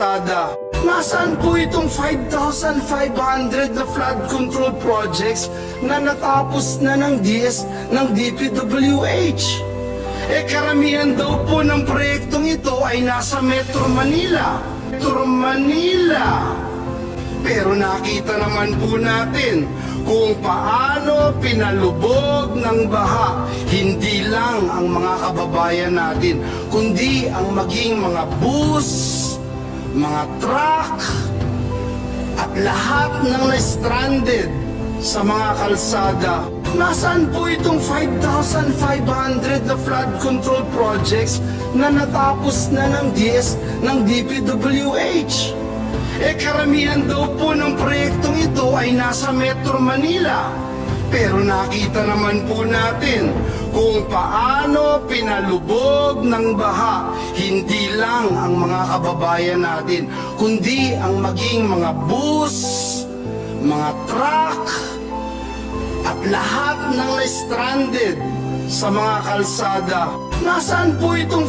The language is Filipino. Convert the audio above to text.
kalsada. Nasaan po itong 5,500 na flood control projects na natapos na ng DPWH? Karamihan daw po ng proyektong ito ay nasa Metro Manila. Pero nakita naman po natin kung paano pinalubog ng baha hindi lang ang mga kababayan natin, kundi ang maging mga bus, mga truck, at lahat ng na-stranded sa mga kalsada. Nasaan po itong 5,500 na flood control projects na natapos na ng DPWH? Karamihan daw po ng proyektong ito ay nasa Metro Manila. Pero nakita naman po natin kung paano pinalubog ng baha hindi lang ang mga kababayan natin, kundi ang maging mga bus, mga truck, at lahat ng na-stranded sa mga kalsada. Nasaan po itong